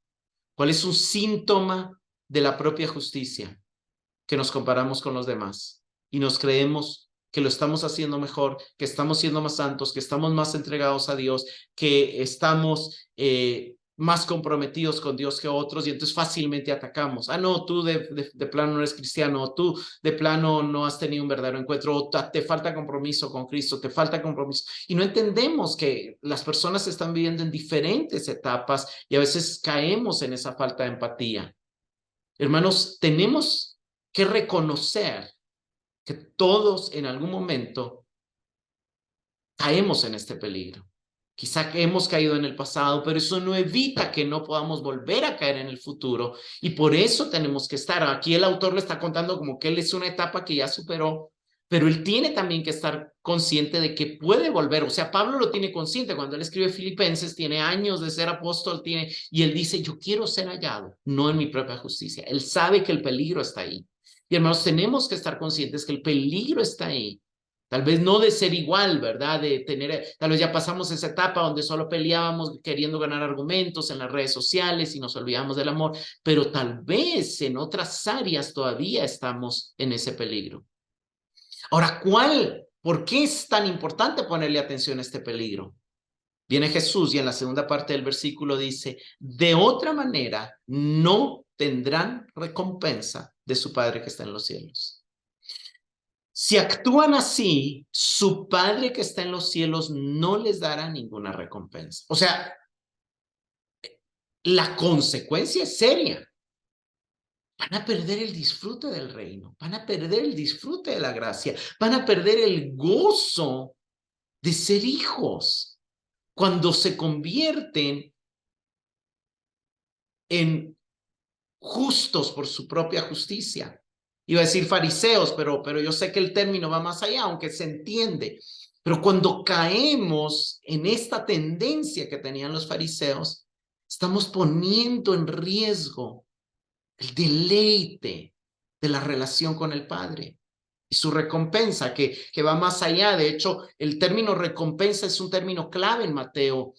¿Cuál es un síntoma de la propia justicia? Que nos comparamos con los demás y nos creemos que lo estamos haciendo mejor, que estamos siendo más santos, que estamos más entregados a Dios, que estamos más comprometidos con Dios que otros, y entonces fácilmente atacamos. Ah, no, tú de plano no eres cristiano, tú de plano no has tenido un verdadero encuentro, o te falta compromiso con Cristo, te falta compromiso. Y no entendemos que las personas están viviendo en diferentes etapas y a veces caemos en esa falta de empatía. Hermanos, tenemos que reconocer que todos en algún momento caemos en este peligro. Quizá que hemos caído en el pasado, pero eso no evita que no podamos volver a caer en el futuro, y por eso tenemos que estar. Aquí el autor le está contando como que él es una etapa que ya superó, pero él tiene también que estar consciente de que puede volver. O sea, Pablo lo tiene consciente cuando él escribe Filipenses, tiene años de ser apóstol, y él dice: yo quiero ser hallado, no en mi propia justicia. Él sabe que el peligro está ahí. Y hermanos, tenemos que estar conscientes que el peligro está ahí. Tal vez no de ser igual, ¿verdad? Tal vez ya pasamos esa etapa donde solo peleábamos queriendo ganar argumentos en las redes sociales y nos olvidamos del amor, pero tal vez en otras áreas todavía estamos en ese peligro. Ahora, ¿por qué es tan importante ponerle atención a este peligro? Viene Jesús y en la segunda parte del versículo dice: de otra manera no tendrán recompensa de su Padre que está en los cielos. Si actúan así, su Padre que está en los cielos no les dará ninguna recompensa. O sea, la consecuencia es seria. Van a perder el disfrute del reino, van a perder el disfrute de la gracia, van a perder el gozo de ser hijos cuando se convierten en justos por su propia justicia. Iba a decir fariseos, pero yo sé que el término va más allá, aunque se entiende. Pero cuando caemos en esta tendencia que tenían los fariseos, estamos poniendo en riesgo el deleite de la relación con el Padre y su recompensa, que va más allá. De hecho, el término recompensa es un término clave en Mateo.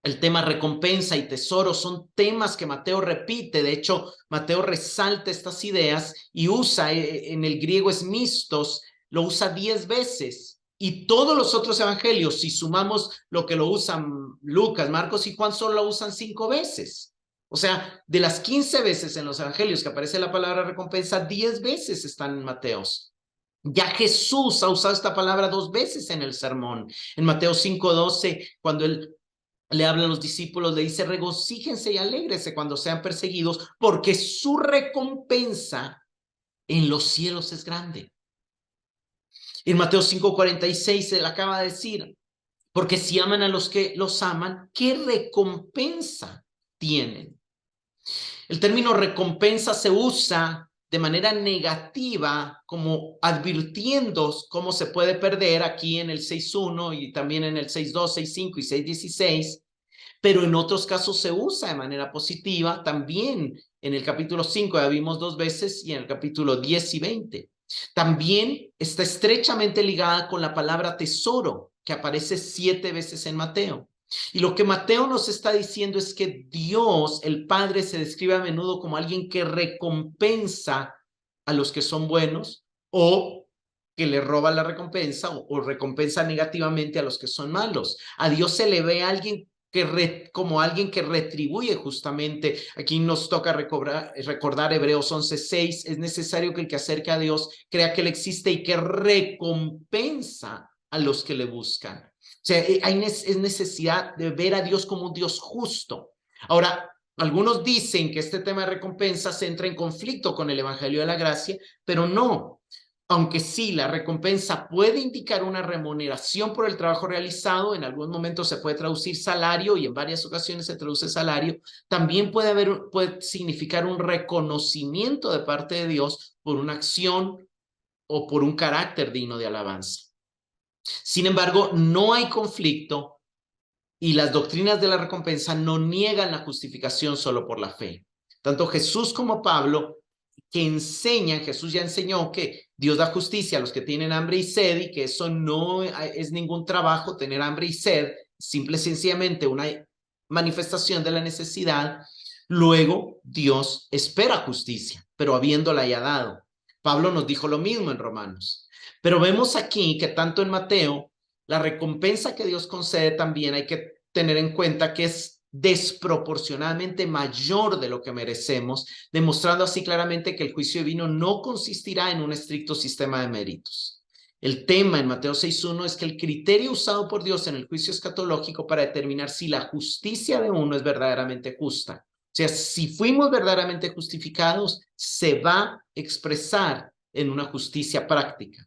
El tema recompensa y tesoro son temas que Mateo repite. De hecho, Mateo resalta estas ideas y usa, en el griego es mistos, lo usa 10 veces. Y todos los otros evangelios, si sumamos lo que lo usan Lucas, Marcos y Juan, solo lo usan 5 veces. O sea, de las 15 veces en los evangelios que aparece la palabra recompensa, 10 veces están en Mateos. Ya Jesús ha usado esta palabra 2 veces en el sermón. En Mateo 5:12, cuando él le habla a los discípulos, le dice: regocíjense y alégrense cuando sean perseguidos, porque su recompensa en los cielos es grande. En Mateo 5:46 se le acaba de decir: porque si aman a los que los aman, ¿qué recompensa tienen? El término recompensa se usa de manera negativa, como advirtiendo cómo se puede perder, aquí en el 6:1 y también en el 6:2, 6:5 y 6:16, pero en otros casos se usa de manera positiva, también en el capítulo 5 ya vimos 2 veces y en el capítulo 10 y 20. También está estrechamente ligada con la palabra tesoro, que aparece 7 veces en Mateo. Y lo que Mateo nos está diciendo es que Dios, el Padre, se describe a menudo como alguien que recompensa a los que son buenos, o que le roba la recompensa, o recompensa negativamente a los que son malos. A Dios se le ve a alguien como alguien que retribuye justamente. Aquí nos toca recordar Hebreos 11:6. Es necesario que el que acerca a Dios crea que Él existe y que recompensa a los que le buscan. O sea, es necesidad de ver a Dios como un Dios justo. Ahora, algunos dicen que este tema de recompensa se entra en conflicto con el Evangelio de la Gracia, pero no. Aunque sí, la recompensa puede indicar una remuneración por el trabajo realizado, en algún momento se puede traducir salario y en varias ocasiones se traduce salario, también puede significar un reconocimiento de parte de Dios por una acción o por un carácter digno de alabanza. Sin embargo, no hay conflicto y las doctrinas de la recompensa no niegan la justificación solo por la fe. Tanto Jesús como Pablo, que enseñan, Jesús ya enseñó que Dios da justicia a los que tienen hambre y sed, y que eso no es ningún trabajo tener hambre y sed, simple y sencillamente una manifestación de la necesidad. Luego Dios espera justicia, pero habiéndola ya dado. Pablo nos dijo lo mismo en Romanos. Pero vemos aquí que tanto en Mateo, la recompensa que Dios concede también hay que tener en cuenta que es desproporcionadamente mayor de lo que merecemos, demostrando así claramente que el juicio divino no consistirá en un estricto sistema de méritos. El tema en Mateo 6:1 es que el criterio usado por Dios en el juicio escatológico para determinar si la justicia de uno es verdaderamente justa, o sea, si fuimos verdaderamente justificados, se va a expresar en una justicia práctica.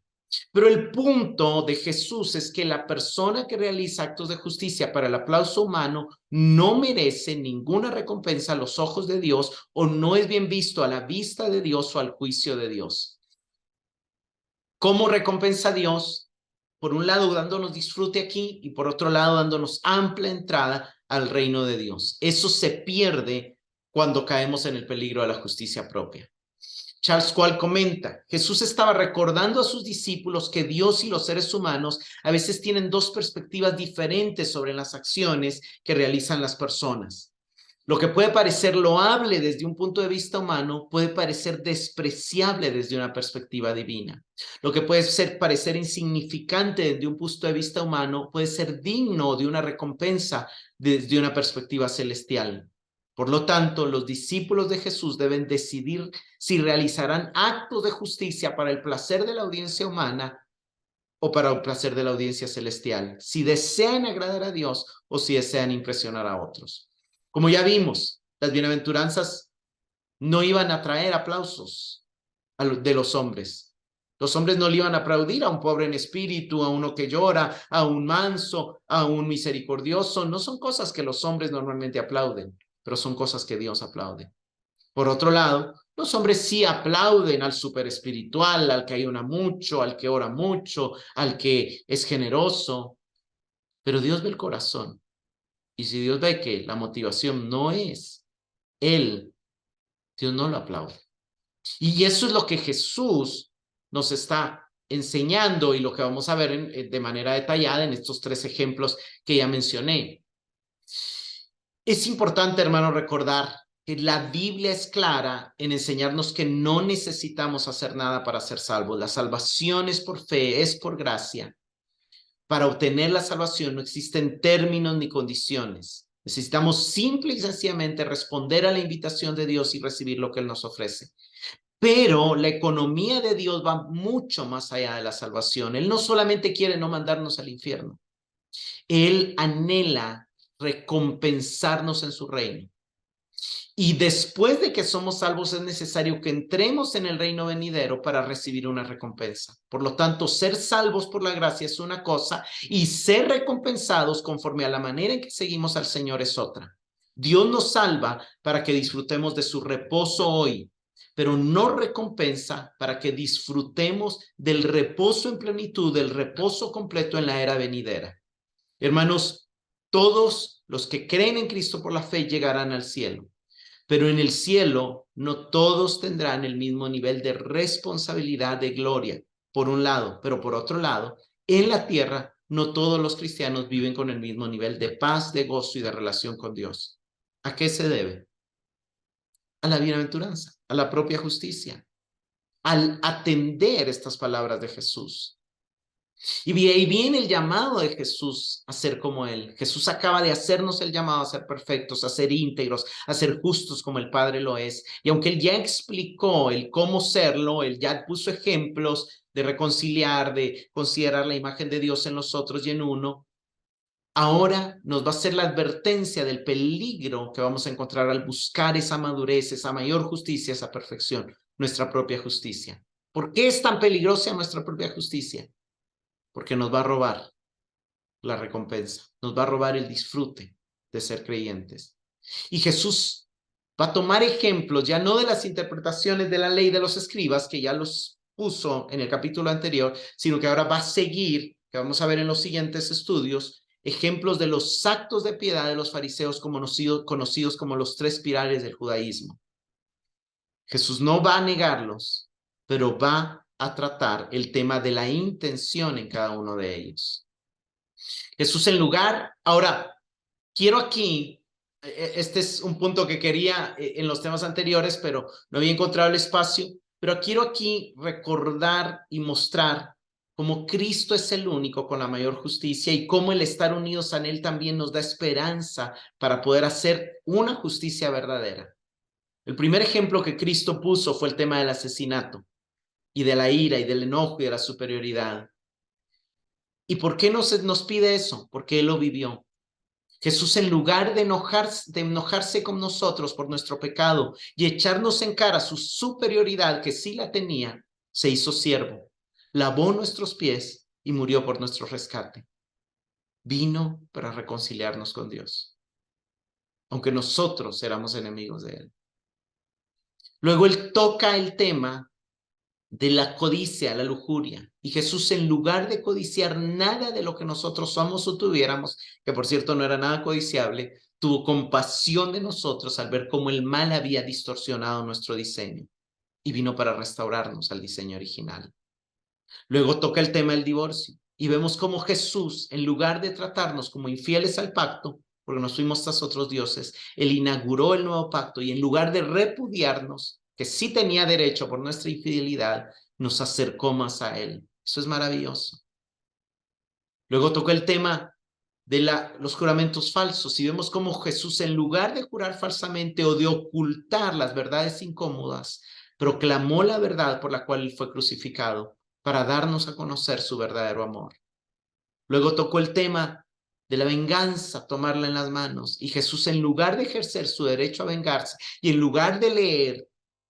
Pero el punto de Jesús es que la persona que realiza actos de justicia para el aplauso humano no merece ninguna recompensa a los ojos de Dios, o no es bien visto a la vista de Dios o al juicio de Dios. ¿Cómo recompensa a Dios? Por un lado, dándonos disfrute aquí, y por otro lado, dándonos amplia entrada al reino de Dios. Eso se pierde cuando caemos en el peligro de la justicia propia. Charles Quall comenta: Jesús estaba recordando a sus discípulos que Dios y los seres humanos a veces tienen 2 perspectivas diferentes sobre las acciones que realizan las personas. Lo que puede parecer loable desde un punto de vista humano puede parecer despreciable desde una perspectiva divina. Lo que puede parecer insignificante desde un punto de vista humano puede ser digno de una recompensa desde una perspectiva celestial. Por lo tanto, los discípulos de Jesús deben decidir si realizarán actos de justicia para el placer de la audiencia humana o para el placer de la audiencia celestial, si desean agradar a Dios o si desean impresionar a otros. Como ya vimos, las bienaventuranzas no iban a traer aplausos de los hombres. Los hombres no le iban a aplaudir a un pobre en espíritu, a uno que llora, a un manso, a un misericordioso. No son cosas que los hombres normalmente aplauden, pero son cosas que Dios aplaude. Por otro lado, los hombres sí aplauden al superespiritual, al que ayuna mucho, al que ora mucho, al que es generoso, pero Dios ve el corazón. Y si Dios ve que la motivación no es Él, Dios no lo aplaude. Y eso es lo que Jesús nos está enseñando y lo que vamos a ver de manera detallada en estos 3 ejemplos que ya mencioné. Es importante, hermano, recordar que la Biblia es clara en enseñarnos que no necesitamos hacer nada para ser salvos. La salvación es por fe, es por gracia. Para obtener la salvación no existen términos ni condiciones. Necesitamos simple y sencillamente responder a la invitación de Dios y recibir lo que Él nos ofrece. Pero la economía de Dios va mucho más allá de la salvación. Él no solamente quiere no mandarnos al infierno. Él anhela recompensarnos en su reino. Y después de que somos salvos es necesario que entremos en el reino venidero para recibir una recompensa. Por lo tanto, ser salvos por la gracia es una cosa y ser recompensados conforme a la manera en que seguimos al Señor es otra. Dios nos salva para que disfrutemos de su reposo hoy, pero no recompensa para que disfrutemos del reposo en plenitud, del reposo completo en la era venidera. Hermanos, todos los que creen en Cristo por la fe llegarán al cielo. Pero en el cielo no todos tendrán el mismo nivel de responsabilidad, de gloria, por un lado, pero por otro lado, en la tierra no todos los cristianos viven con el mismo nivel de paz, de gozo y de relación con Dios. ¿A qué se debe? A la bienaventuranza, a la propia justicia, al atender estas palabras de Jesús. Y ahí viene el llamado de Jesús a ser como Él. Jesús acaba de hacernos el llamado a ser perfectos, a ser íntegros, a ser justos como el Padre lo es. Y aunque Él ya explicó el cómo serlo, Él ya puso ejemplos de reconciliar, de considerar la imagen de Dios en nosotros y en uno, ahora nos va a hacer la advertencia del peligro que vamos a encontrar al buscar esa madurez, esa mayor justicia, esa perfección, nuestra propia justicia. ¿Por qué es tan peligrosa nuestra propia justicia? Porque nos va a robar la recompensa, nos va a robar el disfrute de ser creyentes. Y Jesús va a tomar ejemplos, ya no de las interpretaciones de la ley de los escribas, que ya los puso en el capítulo anterior, sino que ahora va a seguir, que vamos a ver en los siguientes estudios, ejemplos de los actos de piedad de los fariseos conocidos como los 3 pilares del judaísmo. Jesús no va a negarlos, pero va a tratar el tema de la intención en cada uno de ellos. Jesús ahora, quiero aquí, este es un punto que quería en los temas anteriores, pero no había encontrado el espacio, pero quiero aquí recordar y mostrar cómo Cristo es el único con la mayor justicia y cómo el estar unidos a Él también nos da esperanza para poder hacer una justicia verdadera. El primer ejemplo que Cristo puso fue el tema del asesinato y de la ira y del enojo y de la superioridad. ¿Y por qué nos pide eso? Porque Él lo vivió. Jesús, en lugar de enojarse con nosotros por nuestro pecado y echarnos en cara su superioridad, que sí la tenía, se hizo siervo, lavó nuestros pies y murió por nuestro rescate. Vino para reconciliarnos con Dios, aunque nosotros éramos enemigos de Él. Luego Él toca el tema de la codicia, la lujuria. Y Jesús, en lugar de codiciar nada de lo que nosotros somos o tuviéramos, que por cierto no era nada codiciable, tuvo compasión de nosotros al ver cómo el mal había distorsionado nuestro diseño y vino para restaurarnos al diseño original. Luego toca el tema del divorcio y vemos cómo Jesús, en lugar de tratarnos como infieles al pacto, porque nos fuimos tras otros dioses, Él inauguró el nuevo pacto y en lugar de repudiarnos, que sí tenía derecho por nuestra infidelidad, nos acercó más a Él. Eso es maravilloso. Luego tocó el tema de los juramentos falsos y vemos cómo Jesús, en lugar de jurar falsamente o de ocultar las verdades incómodas, proclamó la verdad por la cual Él fue crucificado para darnos a conocer su verdadero amor. Luego tocó el tema de la venganza, tomarla en las manos, y Jesús, en lugar de ejercer su derecho a vengarse y en lugar de leer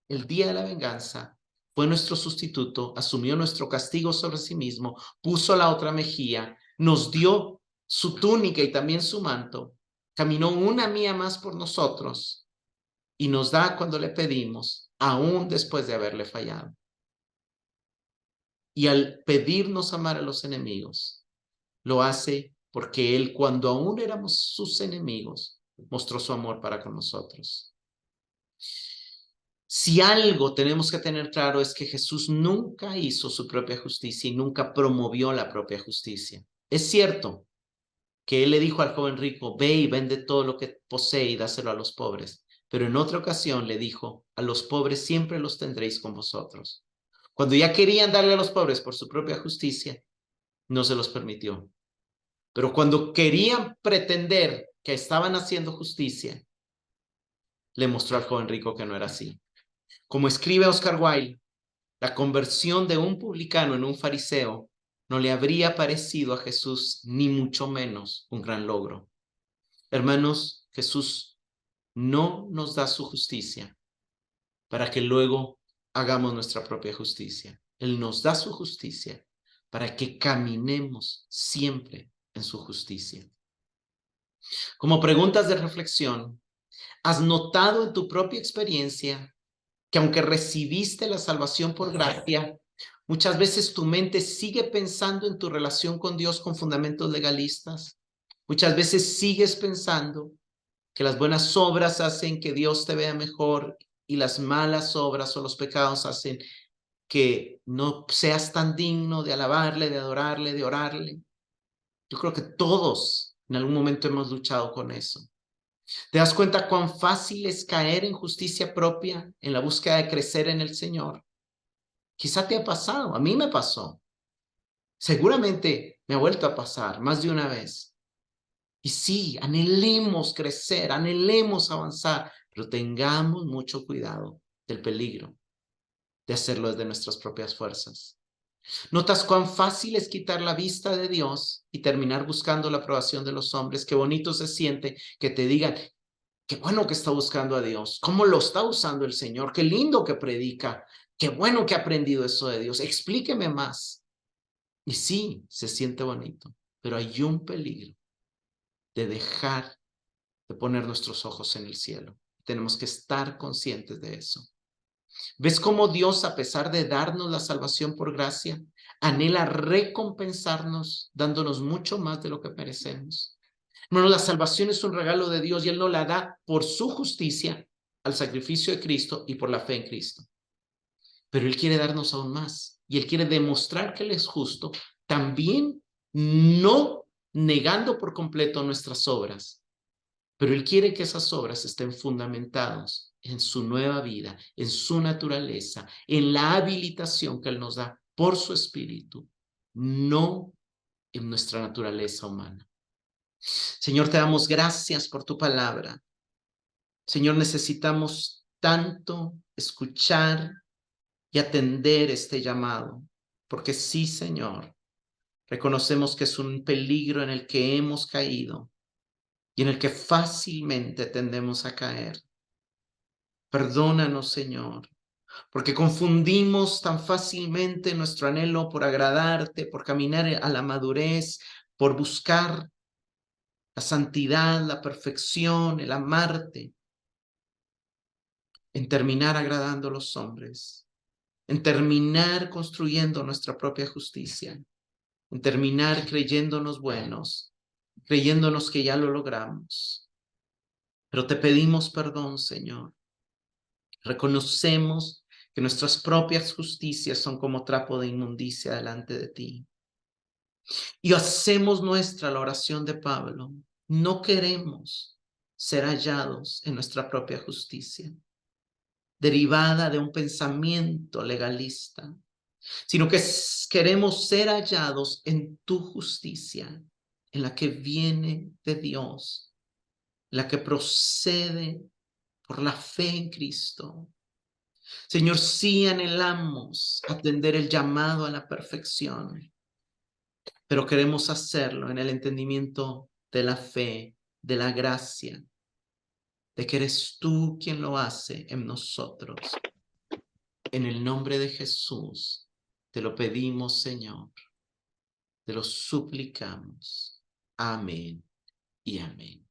el día de la venganza, fue nuestro sustituto, asumió nuestro castigo sobre sí mismo, puso la otra mejilla, nos dio su túnica y también su manto, caminó una milla más por nosotros y nos da cuando le pedimos, aún después de haberle fallado. Y al pedirnos amar a los enemigos, lo hace porque Él, cuando aún éramos sus enemigos, mostró su amor para con nosotros. Si algo tenemos que tener claro es que Jesús nunca hizo su propia justicia y nunca promovió la propia justicia. Es cierto, que él le dijo al joven rico, ve y vende todo lo que posee y dáselo a los pobres. Pero en otra ocasión le dijo, a los pobres siempre los tendréis con vosotros. Cuando ya querían darle a los pobres por su propia justicia, no se los permitió. Pero cuando querían pretender que estaban haciendo justicia, le mostró al joven rico que no era así. Como escribe Oscar Wilde, la conversión de un publicano en un fariseo no le habría parecido a Jesús ni mucho menos un gran logro. Hermanos, Jesús no nos da su justicia para que luego hagamos nuestra propia justicia. Él nos da su justicia para que caminemos siempre en su justicia. Como preguntas de reflexión, ¿has notado en tu propia experiencia que aunque recibiste la salvación por gracia, muchas veces tu mente sigue pensando en tu relación con Dios con fundamentos legalistas? Muchas veces sigues pensando que las buenas obras hacen que Dios te vea mejor y las malas obras o los pecados hacen que no seas tan digno de alabarle, de adorarle, de orarle. Yo creo que todos en algún momento hemos luchado con eso. ¿Te das cuenta cuán fácil es caer en justicia propia en la búsqueda de crecer en el Señor? Quizá te ha pasado, a mí me pasó. Seguramente me ha vuelto a pasar más de una vez. Y sí, anhelemos crecer, anhelemos avanzar, pero tengamos mucho cuidado del peligro de hacerlo desde nuestras propias fuerzas. ¿Notas cuán fácil es quitar la vista de Dios y terminar buscando la aprobación de los hombres? Qué bonito se siente que te digan, qué bueno que está buscando a Dios, cómo lo está usando el Señor, qué lindo que predica, qué bueno que ha aprendido eso de Dios, explíqueme más. Y sí, se siente bonito, pero hay un peligro de dejar de poner nuestros ojos en el cielo. Tenemos que estar conscientes de eso. ¿Ves cómo Dios, a pesar de darnos la salvación por gracia, anhela recompensarnos, dándonos mucho más de lo que merecemos? Bueno, la salvación es un regalo de Dios y Él nos la da por su justicia al sacrificio de Cristo y por la fe en Cristo. Pero Él quiere darnos aún más y Él quiere demostrar que Él es justo, también no negando por completo nuestras obras, pero Él quiere que esas obras estén fundamentadas en su nueva vida, en su naturaleza, en la habilitación que Él nos da por su Espíritu, no en nuestra naturaleza humana. Señor, te damos gracias por tu palabra. Señor, necesitamos tanto escuchar y atender este llamado, porque sí, Señor, reconocemos que es un peligro en el que hemos caído y en el que fácilmente tendemos a caer. Perdónanos, Señor, porque confundimos tan fácilmente nuestro anhelo por agradarte, por caminar a la madurez, por buscar la santidad, la perfección, el amarte, en terminar agradando a los hombres, en terminar construyendo nuestra propia justicia, en terminar creyéndonos buenos, creyéndonos que ya lo logramos. Pero te pedimos perdón, Señor. Reconocemos que nuestras propias justicias son como trapo de inmundicia delante de ti. Y hacemos nuestra la oración de Pablo. No queremos ser hallados en nuestra propia justicia, derivada de un pensamiento legalista, sino que queremos ser hallados en tu justicia, en la que viene de Dios, la que procede por la fe en Cristo. Señor, sí anhelamos atender el llamado a la perfección, pero queremos hacerlo en el entendimiento de la fe, de la gracia, de que eres tú quien lo hace en nosotros. En el nombre de Jesús, te lo pedimos, Señor, te lo suplicamos. Amén y amén.